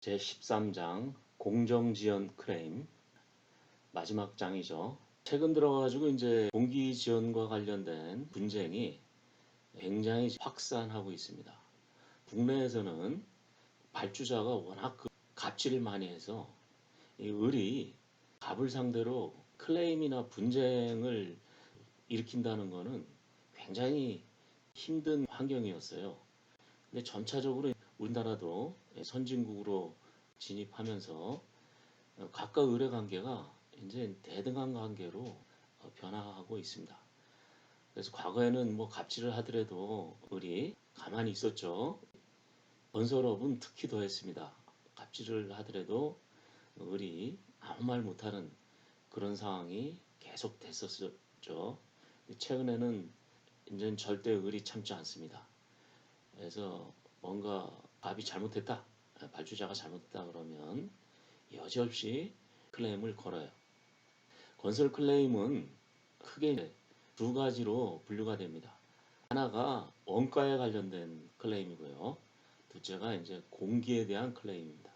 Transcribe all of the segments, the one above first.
제13장 공정지연 클레임 마지막 장이죠. 최근 들어가지고 이제 공기지연과 관련된 분쟁이 굉장히 확산하고 있습니다. 국내에서는 발주자가 워낙 갑질을 많이 해서 이 을이 갑을 상대로 클레임이나 분쟁을 일으킨다는 것은 굉장히 힘든 환경이었어요. 근데 점차적으로 우리나라도 선진국으로 진입하면서 갑과 을의 관계가 이제 대등한 관계로 변화하고 있습니다. 그래서 과거에는 뭐 갑질을 하더라도 을이 가만히 있었죠. 건설업은 특히 더했습니다. 갑질을 하더라도 을이 아무 말 못하는 그런 상황이 계속 됐었죠. 최근에는 이제는 절대 을이 참지 않습니다. 그래서 뭔가 갑이 잘못했다, 발주자가 잘못했다 그러면 여지없이 클레임을 걸어요. 건설 클레임은 크게 두 가지로 분류가 됩니다. 하나가 원가에 관련된 클레임이고요. 둘째가 이제 공기에 대한 클레임입니다.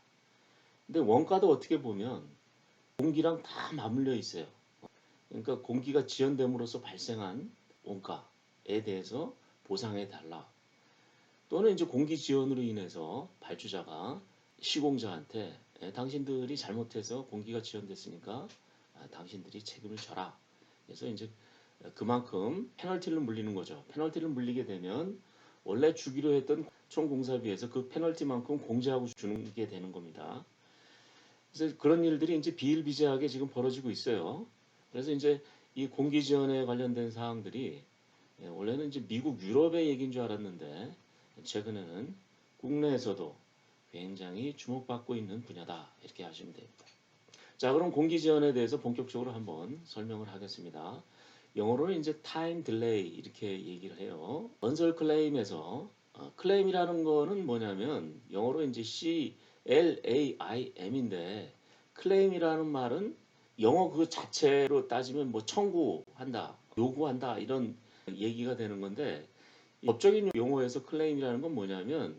근데 원가도 어떻게 보면 공기랑 다 맞물려 있어요. 그러니까 공기가 지연됨으로써 발생한 원가에 대해서 보상해 달라. 또는 이제 공기 지연으로 인해서 발주자가 시공자한테 당신들이 잘못해서 공기가 지연됐으니까 당신들이 책임을 져라. 그래서 이제 그만큼 페널티를 물리는 거죠. 페널티를 물리게 되면 원래 주기로 했던 총 공사비에서 그 페널티만큼 공제하고 주는 게 되는 겁니다. 그래서 그런 일들이 이제 비일비재하게 지금 벌어지고 있어요. 그래서 이제 이 공기 지연에 관련된 사항들이 원래는 이제 미국 유럽의 얘기인 줄 알았는데 최근에는 국내에서도 굉장히 주목받고 있는 분야다 이렇게 하시면 됩니다. 자, 그럼 공기 지연에 대해서 본격적으로 한번 설명을 하겠습니다. 영어로는 이제 time delay 이렇게 얘기를 해요. 건설 클레임에서 클레임이라는 거는 뭐냐면 영어로 이제 CLAIM인데 클레임이라는 말은 영어 그 자체로 따지면 뭐 청구한다, 요구한다 이런 얘기가 되는 건데 법적인 용어에서 클레임이라는 건 뭐냐면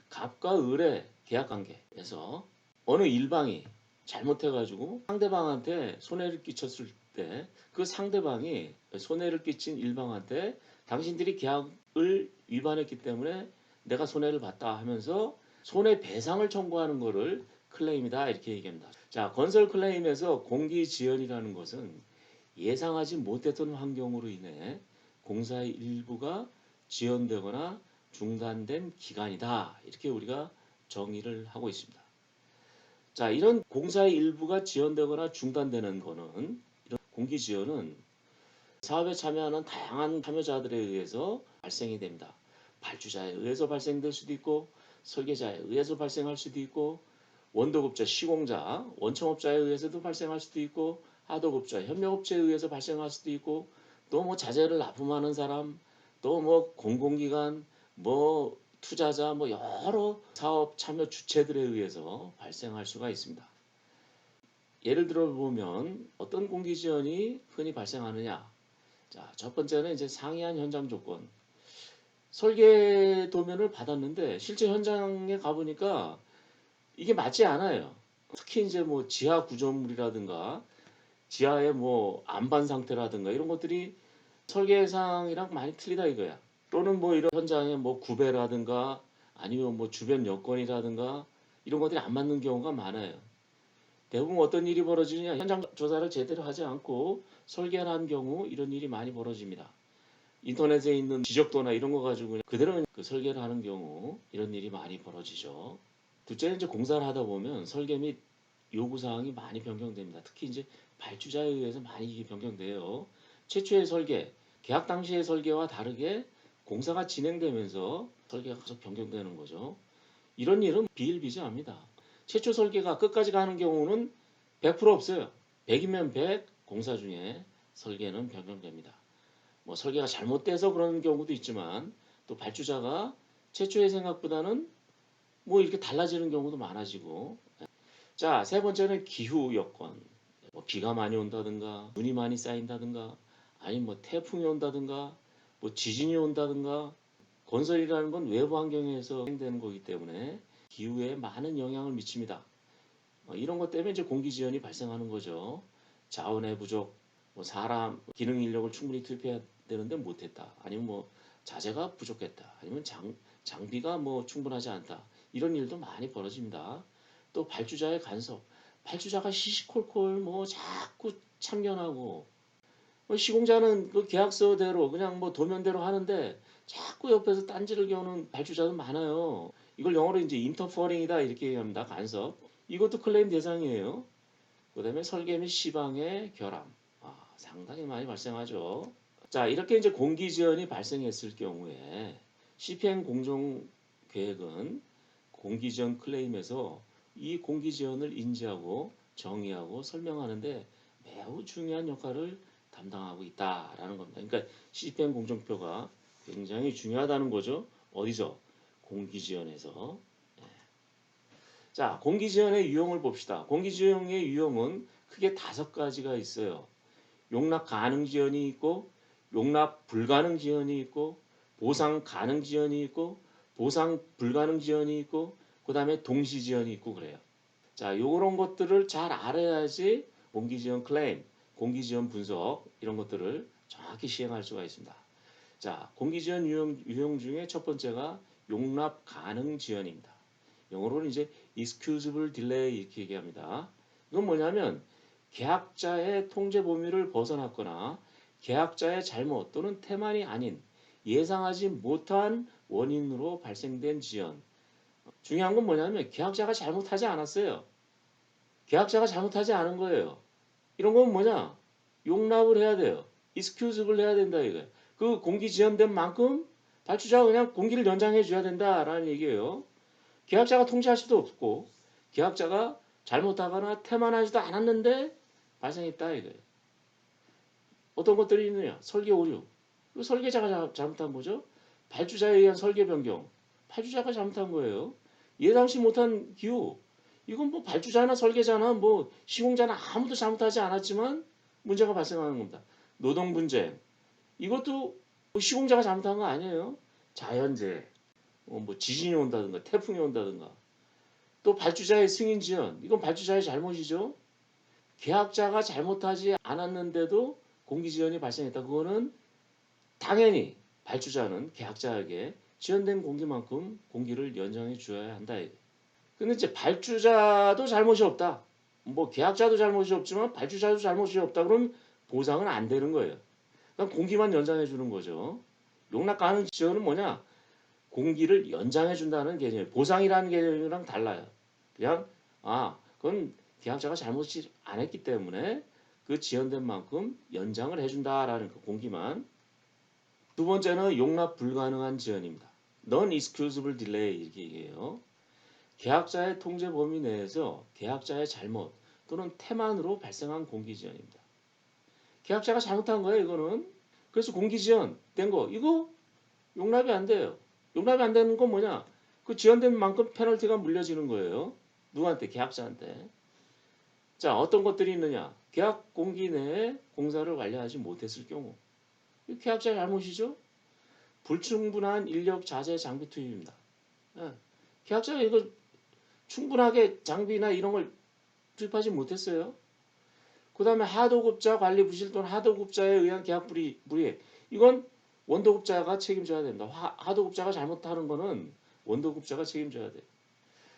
갑과 을의 계약 관계에서 어느 일방이 잘못해가지고 상대방한테 손해를 끼쳤을 때 그 상대방이 손해를 끼친 일방한테 당신들이 계약을 위반했기 때문에 내가 손해를 봤다 하면서 손해배상을 청구하는 거를 클레임이다 이렇게 얘기합니다. 자, 건설 클레임에서 공기지연이라는 것은 예상하지 못했던 환경으로 인해 공사의 일부가 지연되거나 중단된 기간이다. 이렇게 우리가 정의를 하고 있습니다. 자, 이런 공사의 일부가 지연되거나 중단되는 거는 이런 공기지연은 사업에 참여하는 다양한 참여자들에 의해서 발생이 됩니다. 발주자에 의해서 발생될 수도 있고 설계자에 의해서 발생할 수도 있고 원도급자, 시공자, 원청업자에 의해서도 발생할 수도 있고 하도급자, 협력업체에 의해서 발생할 수도 있고 또 뭐 자재를 납품하는 사람, 또 뭐 공공기관, 뭐 투자자, 뭐 여러 사업 참여 주체들에 의해서 발생할 수가 있습니다. 예를 들어 보면 어떤 공기지연이 흔히 발생하느냐? 자, 첫 번째는 이제 상이한 현장 조건. 설계 도면을 받았는데 실제 현장에 가보니까 이게 맞지 않아요. 특히 이제 뭐 지하 구조물이라든가 지하의 뭐 안반 상태라든가 이런 것들이 설계상이랑 많이 틀리다 이거야. 또는 뭐 이런 현장의 뭐 구배라든가 아니면 뭐 주변 여건이라든가 이런 것들이 안 맞는 경우가 많아요. 대부분 어떤 일이 벌어지느냐 현장 조사를 제대로 하지 않고 설계를 한 경우 이런 일이 많이 벌어집니다. 인터넷에 있는 지적도나 이런 거 가지고 그대로 그 설계를 하는 경우 이런 일이 많이 벌어지죠. 둘째는 이제 공사를 하다 보면 설계 및 요구사항이 많이 변경됩니다. 특히 이제 발주자에 의해서 많이 이게 변경돼요. 최초의 설계, 계약 당시의 설계와 다르게 공사가 진행되면서 설계가 계속 변경되는 거죠. 이런 일은 비일비재합니다. 최초 설계가 끝까지 가는 경우는 100% 없어요. 100이면 100, 공사 중에 설계는 변경됩니다. 뭐 설계가 잘못돼서 그런 경우도 있지만 또 발주자가 최초의 생각보다는 뭐 이렇게 달라지는 경우도 많아지고. 자, 세 번째는 기후 여건. 뭐 비가 많이 온다든가 눈이 많이 쌓인다든가 아니면 뭐 태풍이 온다든가 뭐 지진이 온다든가 건설이라는 건 외부 환경에서 생기는 거기 때문에 기후에 많은 영향을 미칩니다. 이런 것 때문에 이제 공기 지연이 발생하는 거죠. 자원의 부족, 뭐 사람 기능 인력을 충분히 투입해야 되는데 못했다. 아니면 뭐 자재가 부족했다. 아니면 장비가 뭐 충분하지 않다. 이런 일도 많이 벌어집니다. 또 발주자의 간섭, 발주자가 시시콜콜 뭐 자꾸 참견하고 시공자는 그 계약서대로 그냥 뭐 도면대로 하는데 자꾸 옆에서 딴지를 겨누는 발주자도 많아요. 이걸 영어로 이제 인터퍼링이다 이렇게 얘기합니다. 간섭. 이것도 클레임 대상이에요. 그다음에 설계 및 시방의 결함. 상당히 많이 발생하죠. 자, 이렇게 이제 공기 지연이 발생했을 경우에 CPN 공정 계획은 공기 지연 클레임에서 이 공기 지연을 인지하고 정의하고 설명하는데 매우 중요한 역할을 담당하고 있다라는 겁니다. 그러니까 CPN 공정표가 굉장히 중요하다는 거죠. 어디서? 공기 지연에서. 자, 공기 지연의 유형을 봅시다. 공기 지연의 유형은 크게 5가지가 있어요. 용납 가능 지연이 있고, 용납 불가능 지연이 있고, 보상 가능 지연이 있고, 보상 불가능 지연이 있고, 그 다음에 동시 지연이 있고 그래요. 자, 요런 것들을 잘 알아야지 공기 지연 클레임, 공기 지연 분석 이런 것들을 정확히 시행할 수가 있습니다. 자, 공기 지연 유형 중에 첫 번째가 용납 가능 지연입니다. 영어로는 이제 excusable delay 이렇게 얘기합니다. 이건 뭐냐면 계약자의 통제 범위를 벗어났거나 계약자의 잘못 또는 태만이 아닌 예상하지 못한 원인으로 발생된 지연. 중요한 건 뭐냐면 계약자가 잘못하지 않았어요. 계약자가 잘못하지 않은 거예요. 이런 건 뭐냐? 용납을 해야 돼요. excusable 해야 된다 이거예요. 그 공기 지연된 만큼 발주자가 그냥 공기를 연장해 줘야 된다라는 얘기예요. 계약자가 통제할 수도 없고 계약자가 잘못하거나 태만하지도 않았는데 발생했다 이거예요. 어떤 것들이 있느냐? 설계 오류. 설계자가 잘못한 거죠. 발주자에 의한 설계 변경. 발주자가 잘못한 거예요. 예상치 못한 기후. 이건 뭐 발주자나 설계자나 뭐 시공자나 아무도 잘못하지 않았지만 문제가 발생하는 겁니다. 노동 분쟁. 이것도 뭐 시공자가 잘못한 거 아니에요. 자연재해. 뭐 지진이 온다든가 태풍이 온다든가 또 발주자의 승인 지연 이건 발주자의 잘못이죠. 계약자가 잘못하지 않았는데도 공기 지연이 발생했다. 그거는 당연히 발주자는 계약자에게 지연된 공기만큼 공기를 연장해 줘야 한다. 근데 이제 발주자도 잘못이 없다. 뭐 계약자도 잘못이 없지만 발주자도 잘못이 없다. 그럼 보상은 안 되는 거예요. 그냥 공기만 연장해 주는 거죠. 용납 가능 지연은 뭐냐? 공기를 연장해 준다는 개념, 보상이라는 개념이랑 달라요. 그냥 그건 계약자가 잘못이 안 했기 때문에 그 지연된 만큼 연장을 해준다라는 그 공기만. 두 번째는 용납 불가능한 지연입니다. Non-excusable delay 이렇게 얘기해요. 계약자의 통제 범위 내에서 계약자의 잘못 또는 태만으로 발생한 공기 지연입니다. 계약자가 잘못한 거예요, 이거는. 그래서 공기 지연 된 거 이거 용납이 안 돼요. 용납이 안 되는 건 뭐냐? 그 지연된 만큼 페널티가 물려지는 거예요. 누구한테? 계약자한테. 자, 어떤 것들이 있느냐? 계약 공기 내에 공사를 완료하지 못했을 경우. 이 계약자 잘못이죠? 불충분한 인력, 자재, 장비 투입입니다. 예. 계약자가 이거 충분하게 장비나 이런 걸 투입하지 못했어요. 그 다음에 하도급자 관리 부실 또는 하도급자에 의한 계약 불이행. 이건 원도급자가 책임져야 됩니다. 하도급자가 잘못하는 거는 원도급자가 책임져야 돼요.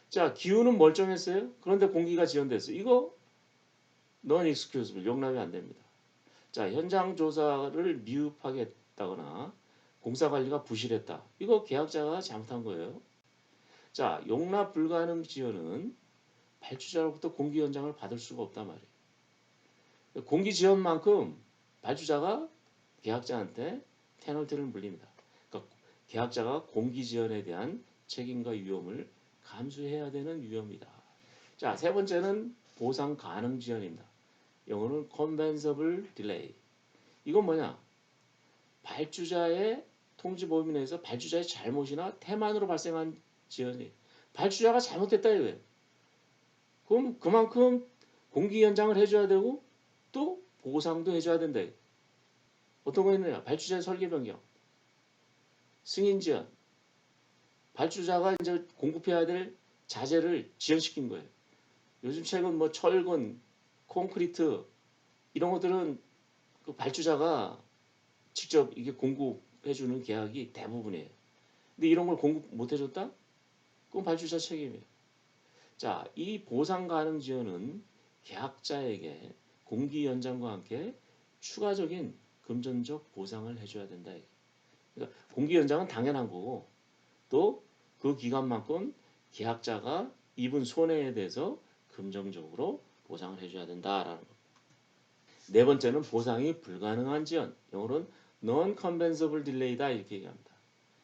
자, 기후는 멀쩡했어요. 그런데 공기가 지연됐어요. 이거 non-excusable, 용납이 안 됩니다. 자, 현장 조사를 미흡하게 했다거나 공사 관리가 부실했다. 이거 계약자가 잘못한 거예요. 자, 용납 불가능 지연은 발주자로부터 공기 연장을 받을 수가 없단 말이에요. 공기 지연만큼 발주자가 계약자한테 페널티를 물립니다. 그러니까 계약자가 공기 지연에 대한 책임과 위험을 감수해야 되는 위험이다. 자, 세 번째는 보상 가능 지연입니다. 영어는 compensable delay. 이건 뭐냐? 발주자의 통지 범위 내에서 발주자의 잘못이나 태만으로 발생한 지연이 발주자가 잘못했다 이거예요. 그럼 그만큼 공기 연장을 해줘야 되고 또 보상도 해줘야 된다. 어떤 거 있느냐? 발주자의 설계 변경, 승인 지연, 발주자가 이제 공급해야 될 자재를 지연시킨 거예요. 요즘 최근 뭐 철근, 콘크리트 이런 것들은 그 발주자가 직접 이게 공급해주는 계약이 대부분이에요. 근데 이런 걸 공급 못 해줬다? 그건 발주자 책임이에요. 자, 이 보상 가능 지원은 계약자에게 공기 연장과 함께 추가적인 금전적 보상을 해줘야 된다. 그러니까 공기 연장은 당연한 거고 또 그 기간만큼 계약자가 입은 손해에 대해서 금전적으로 보상을 해줘야 된다라는 거. 네 번째는 보상이 불가능한 지연, 영어로는 non-compensable delay다 이렇게 얘기합니다.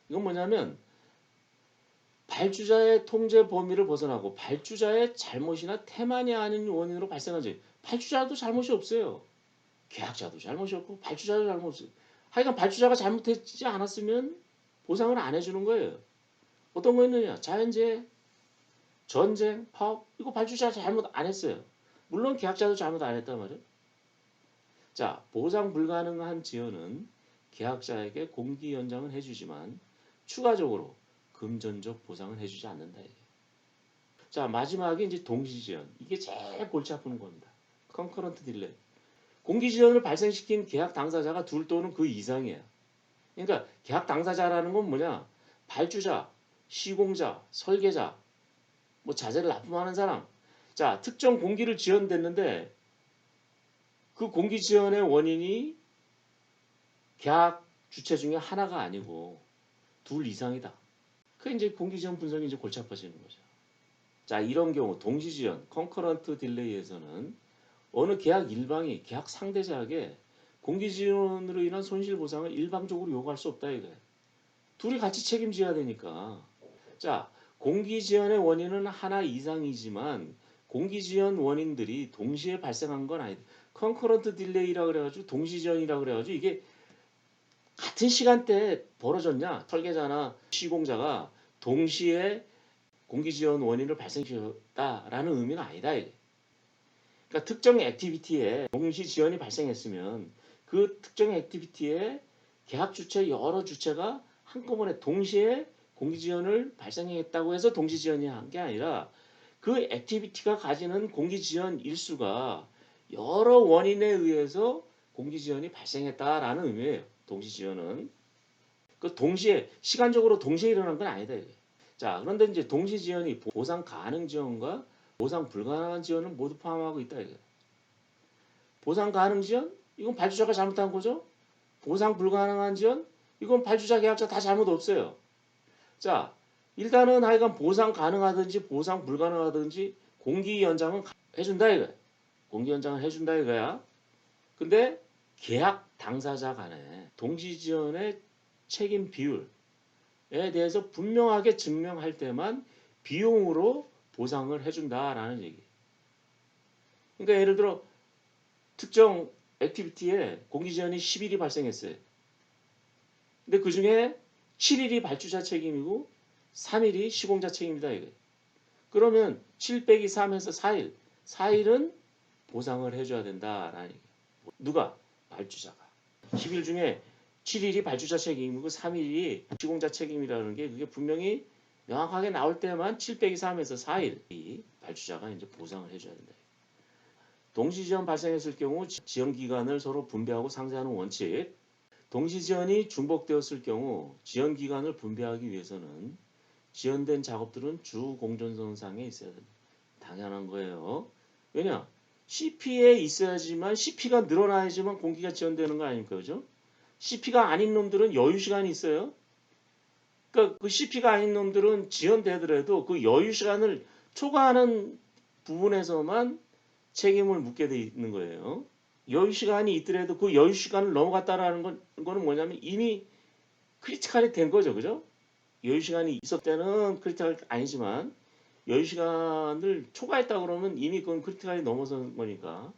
이건 뭐냐면 발주자의 통제 범위를 벗어나고 발주자의 잘못이나 태만이 아닌 원인으로 발생한 지 발주자도 잘못이 없어요. 계약자도 잘못이 없고 발주자도 잘못 없어요. 하여간 발주자가 잘못했지 않았으면 보상을 안 해주는 거예요. 어떤 거 있느냐? 자연재해, 전쟁, 파업 이거 발주자가 잘못 안 했어요. 물론 계약자도 잘못 안 했단 말이에요. 자, 보상 불가능한 지연은 계약자에게 공기 연장은 해주지만 추가적으로 금전적 보상은 해주지 않는다. 이게. 자, 마지막에 이제 동시 지연. 이게 제일 골치 아픈 겁니다. 컨커런트 딜레이. 공기 지연을 발생시킨 계약 당사자가 둘 또는 그 이상이에요. 그러니까 계약 당사자라는 건 뭐냐? 발주자, 시공자, 설계자, 뭐 자재를 납품하는 사람. 자, 특정 공기를 지연됐는데 그 공기 지연의 원인이 계약 주체 중에 하나가 아니고 둘 이상이다. 그 이제 공기 지연 분석이 이제 골치 아파지는 거죠. 자, 이런 경우 동시 지연, 컨커런트 딜레이에서는 어느 계약 일방이 계약 상대자에게 공기 지연으로 인한 손실 보상을 일방적으로 요구할 수 없다 이거예요. 둘이 같이 책임져야 되니까. 자, 공기 지연의 원인은 하나 이상이지만 공기 지연 원인들이 동시에 발생한 건 아니다. 컨커런트 딜레이라 그래가지고 동시 지연이라 그래가지고 이게 같은 시간대에 벌어졌냐? 설계자나 시공자가 동시에 공기 지연 원인을 발생시켰다라는 의미가 아니다. 이게. 그러니까 특정 액티비티에 동시 지연이 발생했으면 그 특정 액티비티에 계약 주체 여러 주체가 한꺼번에 동시에 공기 지연을 발생했다고 해서 동시 지연이 한 게 아니라 그 액티비티가 가지는 공기 지연 일수가 여러 원인에 의해서 공기 지연이 발생했다라는 의미예요. 동시 지연은 그 동시에 시간적으로 동시에 일어난 건 아니다. 이게. 자, 그런데 이제 동시 지연이 보상 가능 지연과 보상 불가능한 지연을 모두 포함하고 있다. 이게. 보상 가능 지연? 이건 발주자가 잘못한 거죠. 보상 불가능한 지연? 이건 발주자 계약자 다 잘못 없어요. 자, 일단은 하여간 보상 가능하든지 보상 불가능하든지 공기 연장은 해준다 이거야. 공기 연장을 해준다 이거야. 근데 계약 당사자 간에 동시 지연의 책임 비율에 대해서 분명하게 증명할 때만 비용으로 보상을 해준다라는 얘기. 그러니까 예를 들어 특정 액티비티에 공기 지연이 10일이 발생했어요. 근데 그 중에 7일이 발주자 책임이고 3일이 시공자 책임이다 이거예요. 그러면 7 빼기 3에서 4일. 4일은 보상을 해줘야 된다라는 얘기예요. 누가? 발주자가. 10일 중에 7일이 발주자 책임이고 3일이 시공자 책임이라는 게 그게 분명히 명확하게 나올 때만 7 빼기 3에서 4일이 발주자가 이제 보상을 해줘야 된다. 동시지연 발생했을 경우 지연기간을 서로 분배하고 상쇄하는 원칙. 동시지연이 중복되었을 경우 지연기간을 분배하기 위해서는 지연된 작업들은 주 공전선상에 있어야 된다. 당연한 거예요. 왜냐? CP에 있어야지만 CP가 늘어나야지만 공기가 지연되는 거 아닙니까? 그죠? CP가 아닌 놈들은 여유시간이 있어요. 그러니까 그 CP가 아닌 놈들은 지연되더라도 그 여유시간을 초과하는 부분에서만 책임을 묻게 돼 있는 거예요. 여유 시간이 있더라도 그 여유 시간을 넘어갔다라는 거는 뭐냐면 이미 크리티컬이 된 거죠, 그죠? 여유 시간이 있을 때는 크리티컬 아니지만 여유 시간을 초과했다 그러면 이미 그건 크리티컬이 넘어선 거니까.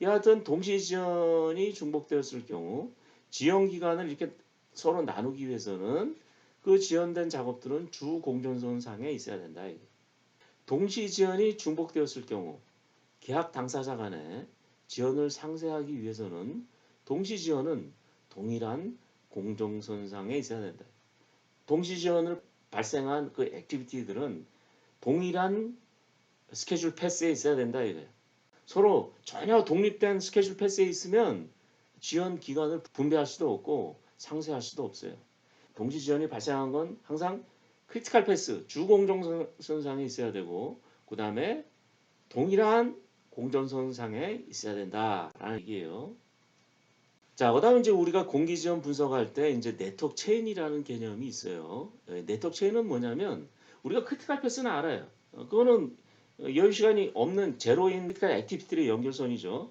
여하튼 동시 지연이 중복되었을 경우 지연 기간을 이렇게 서로 나누기 위해서는 그 지연된 작업들은 주 공전선 상에 있어야 된다. 동시 지연이 중복되었을 경우 계약 당사자 간에 지연을 상쇄하기 위해서는 동시 지연은 동일한 공정선상에 있어야 된다. 동시 지연을 발생한 그 액티비티들은 동일한 스케줄 패스에 있어야 된다 이거예요. 서로 전혀 독립된 스케줄 패스에 있으면 지연 기간을 분배할 수도 없고 상쇄할 수도 없어요. 동시 지연이 발생한 건 항상 크리티컬 패스 주 공정선상에 있어야 되고 그 다음에 동일한 공정선상에 있어야 된다라는 얘기예요. 자, 그다음에 이제 우리가 공기 지연 분석할 때 이제 네트워크 체인이라는 개념이 있어요. 네트워크 체인은 뭐냐면 우리가 크리티컬 패스는 알아요. 그거는 여유 시간이 없는 제로인 크리티컬 액티비티의 연결선이죠.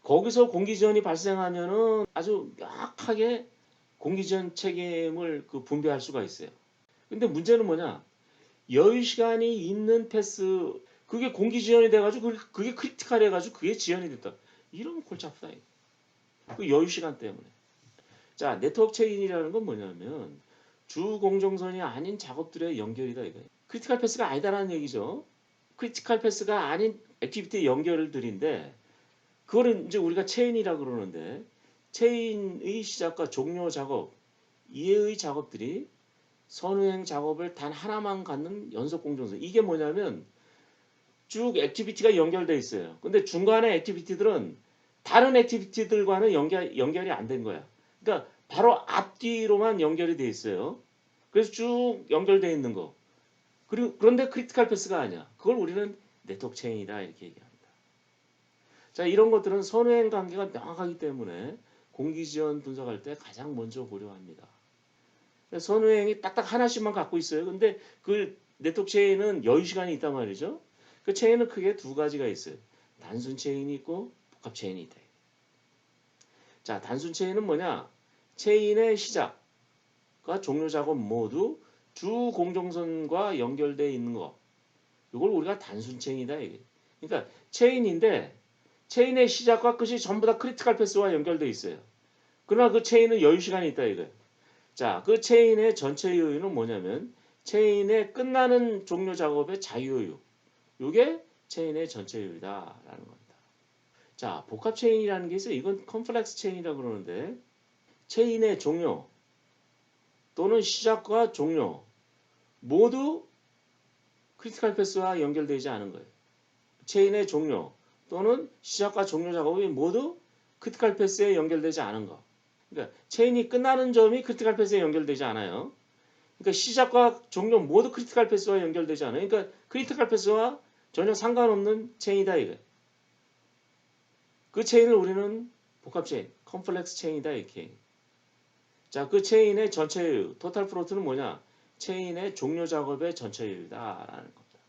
거기서 공기 지연이 발생하면은 아주 명확하게 공기 지연 책임을 분배할 수가 있어요. 근데 문제는 뭐냐? 여유 시간이 있는 패스 그게 공기 지연이 돼가지고 그게 크리티컬 해가지고 그게 지연이 됐다. 이러면 골치 아프다. 그 여유 시간 때문에. 자, 네트워크 체인이라는 건 뭐냐면 주 공정선이 아닌 작업들의 연결이다 이거예요. 크리티컬 패스가 아니다라는 얘기죠. 크리티컬 패스가 아닌 액티비티 연결들인데 그거는 이제 우리가 체인이라고 그러는데 체인의 시작과 종료 작업 이외의 작업들이 선후행 작업을 단 하나만 갖는 연속 공정선. 이게 뭐냐면 쭉 액티비티가 연결돼 있어요. 근데 중간에 액티비티들은 다른 액티비티들과는 연결이 안 된 거야. 그러니까 바로 앞뒤로만 연결이 돼 있어요. 그래서 쭉 연결돼 있는 거. 그런데 크리티컬 패스가 아니야. 그걸 우리는 네트워크 체인이다 이렇게 얘기합니다. 자, 이런 것들은 선후행 관계가 명확하기 때문에 공기지연 분석할 때 가장 먼저 고려합니다. 선후행이 딱딱 하나씩만 갖고 있어요. 근데 그 네트워크 체인은 여유 시간이 있단 말이죠. 그 체인은 크게 두 가지가 있어요. 단순 체인이 있고 복합 체인이 있다. 자, 단순 체인은 뭐냐? 체인의 시작과 종료 작업 모두 주 공정선과 연결되어 있는 거. 이걸 우리가 단순 체인이다. 이게. 그러니까 체인인데 체인의 시작과 끝이 전부 다 크리티컬 패스와 연결되어 있어요. 그러나 그 체인은 여유 시간이 있다 이거예요. 자, 그 체인의 전체 여유는 뭐냐면 체인의 끝나는 종료 작업의 자유여유. 이게 체인의 전체 여유다라는 겁니다. 자, 복합 체인이라는 게 있어요. 이건 컴플렉스 체인이라고 그러는데 체인의 종료 또는 시작과 종료 모두 크리티컬 패스와 연결되지 않은 거예요. 체인의 종료 또는 시작과 종료 작업이 모두 크리티컬 패스에 연결되지 않은 거. 그러니까 체인이 끝나는 점이 크리티컬 패스에 연결되지 않아요. 그러니까 시작과 종료 모두 크리티컬 패스와 연결되지 않아요. 그러니까 크리티컬 패스와 전혀 상관없는 체인이다 이거예요. 그 체인을 우리는 복합 체인, 컴플렉스 체인이다 이렇게. 자, 그 체인의 전체 여유, 토탈 프로트는 뭐냐? 체인의 종료 작업의 전체 여유다라는 겁니다.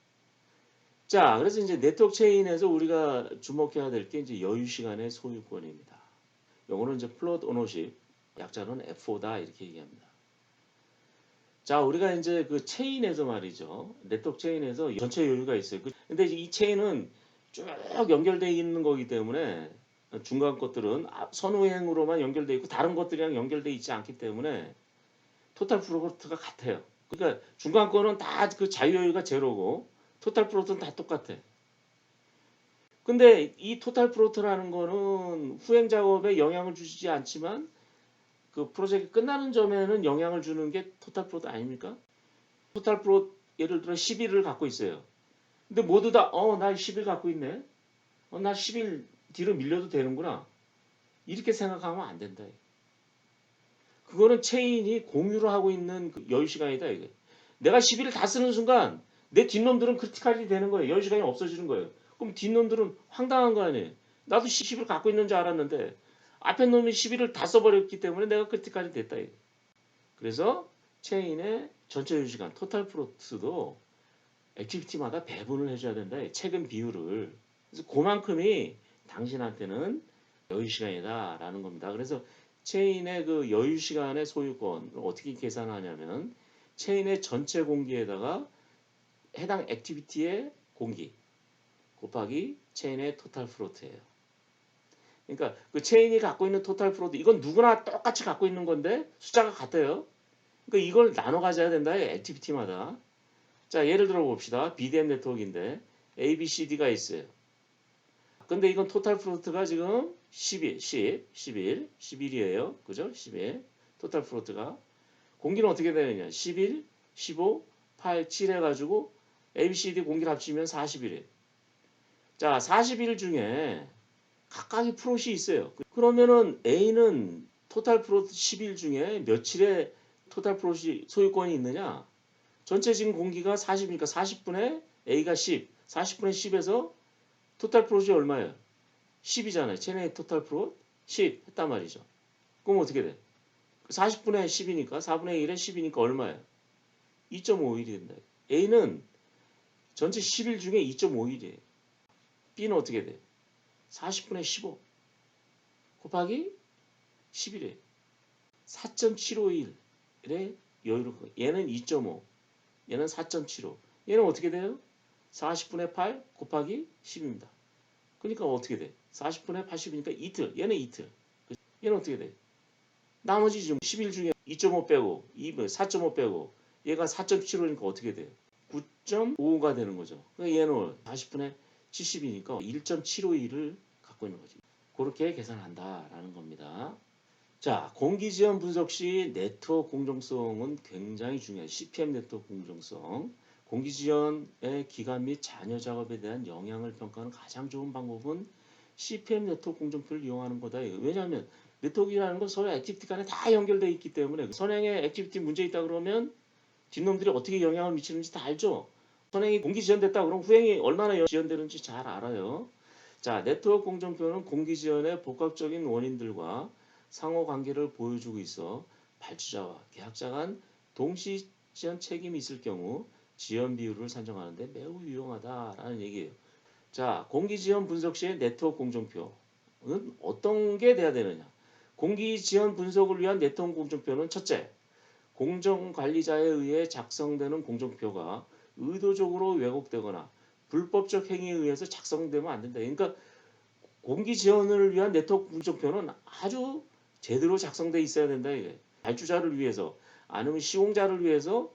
자, 그래서 이제 네트워크 체인에서 우리가 주목해야 될 게 이제 여유 시간의 소유권입니다. 요거는 이제 플롯 오너십, 약자로는 F5다 이렇게 얘기합니다. 자, 우리가 이제 그 체인에서 말이죠. 네트워크 체인에서 전체 여유가 있어요. 근데 이 체인은 쭉 연결되어 있는 거기 때문에 중간 것들은 선후행으로만 연결되어 있고 다른 것들이랑 연결되어 있지 않기 때문에 토탈 프로트가 같아요. 그러니까 중간 거는 다 그 자유여유가 제로고 토탈 프로트는 다 똑같아. 근데 이 토탈 프로트라는 거는 후행 작업에 영향을 주지 않지만 그 프로젝트 끝나는 점에는 영향을 주는 게 토탈 프로트 아닙니까? 토탈 프로 예를 들어 10일을 갖고 있어요. 근데 모두 다 나 10일 갖고 있네. 나 10일 뒤로 밀려도 되는구나. 이렇게 생각하면 안 된다. 그거는 체인이 공유를 하고 있는 그 여유 시간이다 이게. 내가 10일을 다 쓰는 순간 내 뒷놈들은 크리티컬이 되는 거예요. 여유 시간이 없어지는 거예요. 그럼 뒷놈들은 황당한 거 아니에요. 나도 10일 갖고 있는 줄 알았는데 앞에 놈이 10일을 다 써버렸기 때문에 내가 크리티컬이 됐다. 이게. 그래서 체인의 전체 여유 시간, 토탈 프로트도 액티비티마다 배분을 해줘야 된다. 책임 비율을. 그래서 그만큼이 당신한테는 여유 시간이다라는 겁니다. 그래서 체인의 그 여유 시간의 소유권을 어떻게 계산하냐면 체인의 전체 공기에다가 해당 액티비티의 공기 곱하기 체인의 토탈 프로트예요. 그러니까 그 체인이 갖고 있는 토탈 프로트 이건 누구나 똑같이 갖고 있는 건데 숫자가 같아요. 그러니까 이걸 나눠 가져야 된다. 액티비티마다. 자, 예를 들어 봅시다. BDM 네트워크인데 A, B, C, D가 있어요. 근데 이건 토탈 프로트가 지금 11, 10, 11, 11이에요. 그죠? 11. 토탈 프로트가. 공기는 어떻게 되느냐. 11, 15, 8, 7 해가지고 A, B, C, D 공기를 합치면 40일이에요. 자, 40일 중에 각각의 프롯이 있어요. 그러면은 A는 토탈 프롯 10일 중에 며칠의 토탈 프롯이 소유권이 있느냐? 전체 지금 공기가 40이니까 40분의 A가 10, 40분의 10에서 토탈 프롯이 얼마예요? 10이잖아요. 쟤네 토탈 프롯 10 했단 말이죠. 그럼 어떻게 돼? 40분의 10이니까 4분의 1에 10이니까 얼마예요? 2.5일이 된다. A는 전체 10일 중에 2.5일이에요. B는 어떻게 돼? 40분의 15 곱하기 10일에 4.751의 여유로 얘는 2.5 얘는 4.75 얘는 어떻게 돼요? 40분의 8 곱하기 10입니다. 그러니까 어떻게 돼? 40분의 80이니까 이틀 얘는 이틀 얘는 어떻게 돼? 나머지 지금 10일 중에 2.5 빼고 4.5 빼고 얘가 4.75니까 어떻게 돼요? 9.55가 되는 거죠. 그러니까 얘는 40분의 70이니까 1.751을 갖고 있는 거지. 그렇게 계산한다라는 겁니다. 자, 공기지원 분석 시 네트워크 공정성은 굉장히 중요해요. CPM 네트워크 공정성. 공기지원의 기간 및 잔여 작업에 대한 영향을 평가하는 가장 좋은 방법은 CPM 네트워크 공정표를 이용하는 거다. 왜냐하면 네트워크라는 건 서로 액티비티 간에 다 연결되어 있기 때문에 선행에 액티비티 문제 있다 그러면 뒷놈들이 어떻게 영향을 미치는지 다 알죠. 선행이 공기 지연됐다 그러면 후행이 얼마나 지연되는지 잘 알아요. 자, 네트워크 공정표는 공기 지연의 복합적인 원인들과 상호 관계를 보여주고 있어 발주자와 계약자 간 동시 지연 책임이 있을 경우 지연 비율을 산정하는 데 매우 유용하다라는 얘기예요. 자, 공기 지연 분석 시의 네트워크 공정표는 어떤 게 돼야 되느냐? 공기 지연 분석을 위한 네트워크 공정표는 첫째, 공정관리자에 의해 작성되는 공정표가 의도적으로 왜곡되거나 불법적 행위에 의해서 작성되면 안 된다. 그러니까 공기 지원을 위한 네트워크 공정표는 아주 제대로 작성돼 있어야 된다. 이게 발주자를 위해서 아니면 시공자를 위해서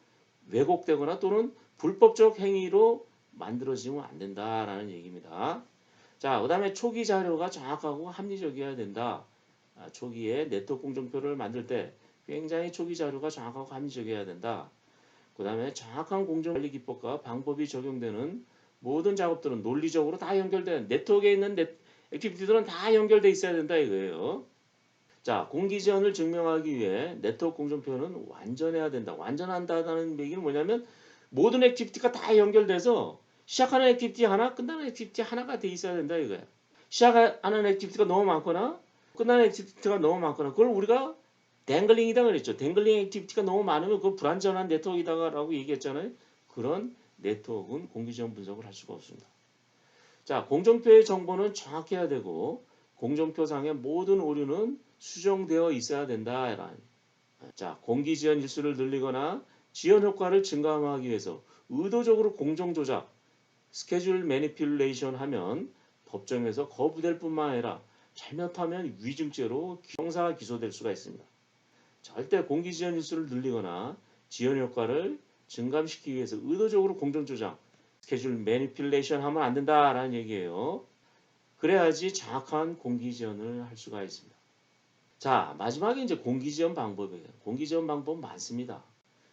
왜곡되거나 또는 불법적 행위로 만들어지면 안 된다라는 얘기입니다. 자, 그 다음에 초기 자료가 정확하고 합리적이어야 된다. 초기에 네트워크 공정표를 만들 때 굉장히 초기 자료가 정확하고 합리적이어야 된다. 그 다음에 정확한 공정관리 기법과 방법이 적용되는 모든 작업들은 논리적으로 다 연결된 네트워크에 있는 액티비티들은 다 연결돼 있어야 된다 이거예요. 자, 공기지원을 증명하기 위해 네트워크 공정표는 완전해야 된다. 완전한다는 얘기는 뭐냐면 모든 액티비티가 다 연결돼서 시작하는 액티비티 하나, 끝나는 액티비티 하나가 돼 있어야 된다 이거야. 시작하는 액티비티가 너무 많거나 끝나는 액티비티가 너무 많거나 그걸 우리가 댕글링이다 그랬죠. 댕글링 액티비티가 너무 많으면 그거 불완전한 네트워크이다라고 얘기했잖아요. 그런 네트워크는 공기지원 분석을 할 수가 없습니다. 자, 공정표의 정보는 정확해야 되고 공정표상의 모든 오류는 수정되어 있어야 된다. 자, 공기지원 일수를 늘리거나 지연 효과를 증가하기 위해서 의도적으로 공정 조작, 스케줄 매니퓰레이션 하면 법정에서 거부될 뿐만 아니라 잘못하면 위증죄로 형사 기소될 수가 있습니다. 절대 공기 지연 일수를 늘리거나 지연 효과를 증감시키기 위해서 의도적으로 공정 조작, 스케줄 매니퓰레이션 하면 안 된다라는 얘기예요. 그래야지 정확한 공기 지연을 할 수가 있습니다. 자, 마지막에 이제 공기 지연 방법이에요. 공기 지연 방법 많습니다.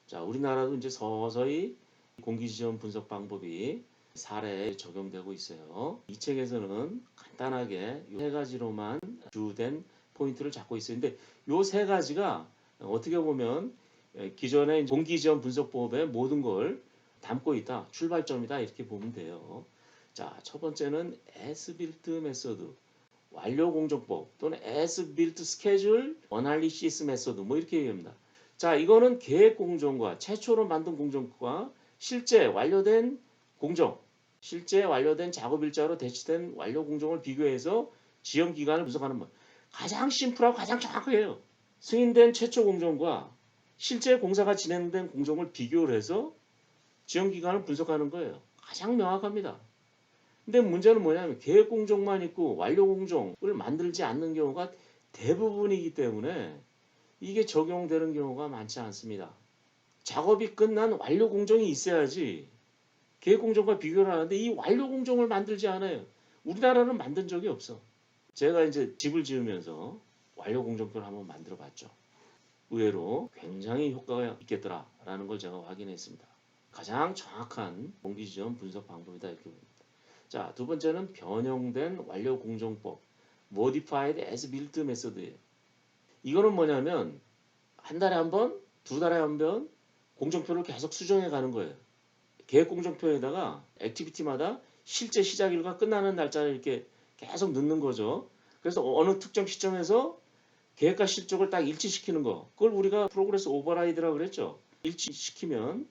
자, 우리나라도 이제 서서히 공기 지연 분석 방법이 사례에 적용되고 있어요. 이 책에서는 간단하게 이 세 가지로만 주된 포인트를 잡고 있어요. 근데 이 세 가지가 어떻게 보면 기존의 공기지원 분석법의 모든 걸 담고 있다. 출발점이다. 이렇게 보면 돼요. 자, 첫 번째는 as-built 메소드, 완료 공정법 또는 as-built schedule analysis 메소드 뭐 이렇게 얘기합니다. 자, 이거는 계획 공정과 최초로 만든 공정과 실제 완료된 공정, 실제 완료된 작업 일자로 대치된 완료 공정을 비교해서 지연 기간을 분석하는 것. 가장 심플하고 가장 정확해요. 승인된 최초 공정과 실제 공사가 진행된 공정을 비교를 해서 지연 기간을 분석하는 거예요. 가장 명확합니다. 근데 문제는 뭐냐면 계획 공정만 있고 완료 공정을 만들지 않는 경우가 대부분이기 때문에 이게 적용되는 경우가 많지 않습니다. 작업이 끝난 완료 공정이 있어야지 계획 공정과 비교를 하는데 이 완료 공정을 만들지 않아요. 우리나라는 만든 적이 없어. 제가 이제 집을 지으면서 완료 공정표를 한번 만들어 봤죠. 의외로 굉장히 효과가 있겠더라라는 걸 제가 확인했습니다. 가장 정확한 공기지원 분석 방법이다 이렇게 봅니다. 자, 두 번째는 변형된 완료 공정법, modified as built method예요. 이거는 뭐냐면 한 달에 한 번, 두 달에 한 번 공정표를 계속 수정해 가는 거예요. 계획 공정표에다가 액티비티마다 실제 시작일과 끝나는 날짜를 이렇게 계속 넣는 거죠. 그래서 어느 특정 시점에서 계획과 실적을 딱 일치시키는 거. 그걸 우리가 프로그레스 오버라이드라고 그랬죠. 일치시키면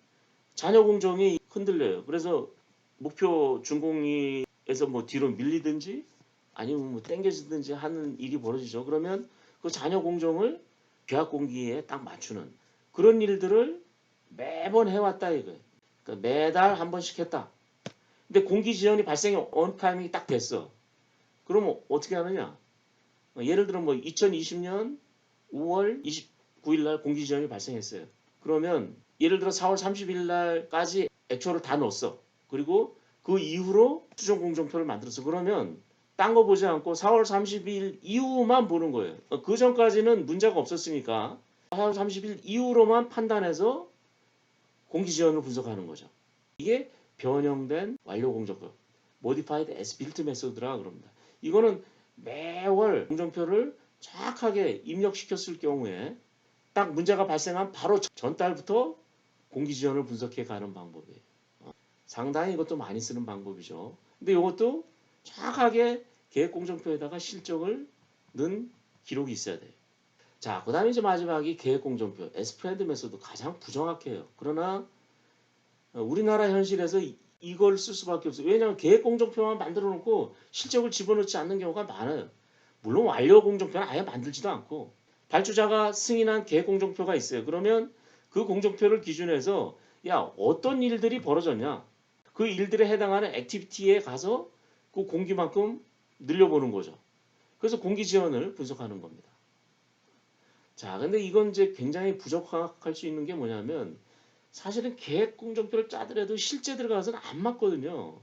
잔여 공정이 흔들려요. 그래서 목표 준공에서 뭐 뒤로 밀리든지 아니면 뭐 땡겨지든지 하는 일이 벌어지죠. 그러면 그 잔여 공정을 계약 공기에 딱 맞추는 그런 일들을 매번 해왔다 이거예요. 그러니까 매달 한 번씩 했다. 근데 공기 지연이 발생이 어느 타이밍이 딱 됐어. 그러면 어떻게 하느냐? 예를 들어 뭐 2020년 5월 29일 날 공기 지연이 발생했어요. 그러면 예를 들어 4월 30일 날까지 액추얼을 다 넣었어. 그리고 그 이후로 수정 공정표를 만들었어. 그러면 딴 거 보지 않고 4월 30일 이후만 보는 거예요. 그 전까지는 문제가 없었으니까 4월 30일 이후로만 판단해서 공기 지연을 분석하는 거죠. 이게 변형된 완료 공정표, modified as built method라고 그럽니다. 이거는 매월 공정표를 정확하게 입력시켰을 경우에 딱 문제가 발생한 바로 전달부터 공기 지연을 분석해 가는 방법이에요. 상당히 이것도 많이 쓰는 방법이죠. 근데 이것도 정확하게 계획 공정표에다가 실적을 넣은 기록이 있어야 돼요. 자, 그 다음에 이제 마지막이 계획 공정표, 에스프레드 메소드 가장 부정확해요. 그러나 우리나라 현실에서 이걸 쓸 수밖에 없어요. 왜냐하면 계획 공정표만 만들어 놓고 실적을 집어넣지 않는 경우가 많아요. 물론 완료 공정표는 아예 만들지도 않고 발주자가 승인한 계획 공정표가 있어요. 그러면 그 공정표를 기준해서 야 어떤 일들이 벌어졌냐 그 일들에 해당하는 액티비티에 가서 그 공기만큼 늘려보는 거죠. 그래서 공기 지연을 분석하는 겁니다. 자, 근데 이건 이제 굉장히 부적합할 수 있는 게 뭐냐면 사실은 계획 공정표를 짜더라도 실제 들어가서는 안 맞거든요.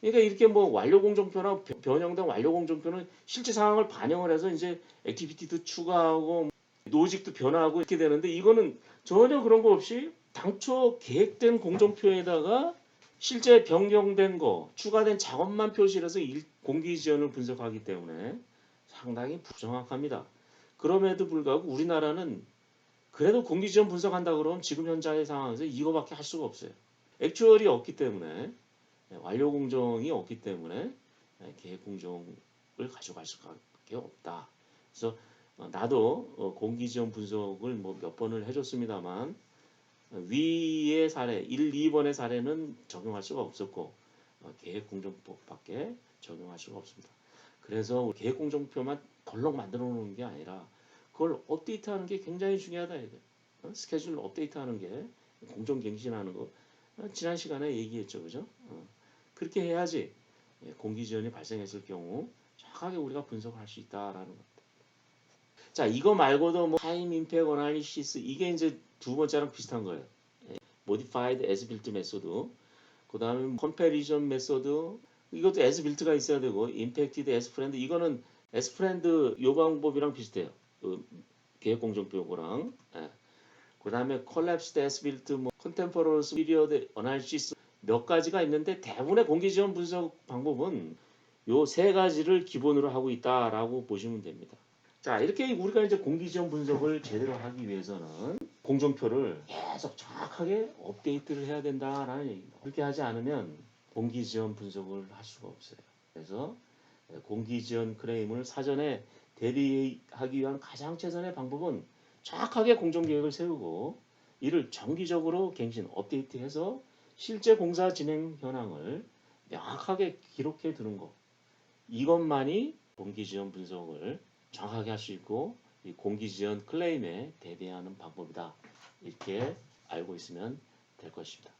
그러니까 이렇게 뭐 완료 공정표나 변형된 완료 공정표는 실제 상황을 반영을 해서 이제 액티비티도 추가하고 노직도 변화하고 이렇게 되는데 이거는 전혀 그런 거 없이 당초 계획된 공정표에다가 실제 변경된 거 추가된 작업만 표시해서 공기 지연을 분석하기 때문에 상당히 부정확합니다. 그럼에도 불구하고 우리나라는 그래도 공기 지연 분석한다 그러면 지금 현재의 상황에서 이거밖에 할 수가 없어요. 액추얼이 없기 때문에 완료 공정이 없기 때문에 계획 공정을 가져갈 수밖에 없다. 그래서 나도 공기 지연 분석을 뭐 몇 번을 해줬습니다만 위의 사례 1, 2번의 사례는 적용할 수가 없었고 계획 공정법밖에 적용할 수가 없습니다. 그래서 계획 공정표만 덜렁 만들어 놓는 게 아니라 그걸 업데이트하는 게 굉장히 중요하다. 스케줄 업데이트하는 게 공정갱신하는 거 지난 시간에 얘기했죠, 그죠? 그렇게 해야지 공기 지연이 발생했을 경우 정확하게 우리가 분석을 할 수 있다라는 것. 자, 이거 말고도 뭐 타임 임팩 어널리시스 이게 이제 두 번째랑 비슷한 거예요. modified as built 메소드. 그다음에 comparison 메소드. 이것도 as built가 있어야 되고 impacted as friend 이거는 as friend 요 방법이랑 비슷해요. 그 계획 공정표고랑. 그다음에 collapsed as built 뭐 contemporaneous period analysis 몇 가지가 있는데 대부분의 공기 지원 분석 방법은 요 세 가지를 기본으로 하고 있다라고 보시면 됩니다. 자, 이렇게 우리가 이제 공기 지원 분석을 제대로 하기 위해서는 공정표를 계속 정확하게 업데이트를 해야 된다라는 얘기입니다. 그렇게 하지 않으면 공기 지원 분석을 할 수가 없어요. 그래서 공기 지원 클레임을 사전에 대비하기 위한 가장 최선의 방법은 정확하게 공정 계획을 세우고 이를 정기적으로 갱신, 업데이트해서 실제 공사 진행 현황을 명확하게 기록해 두는 것. 이것만이 공기 지원 분석을 정확하게 할 수 있고 이 공기 지연 클레임에 대비하는 방법이다. 이렇게 알고 있으면 될 것입니다.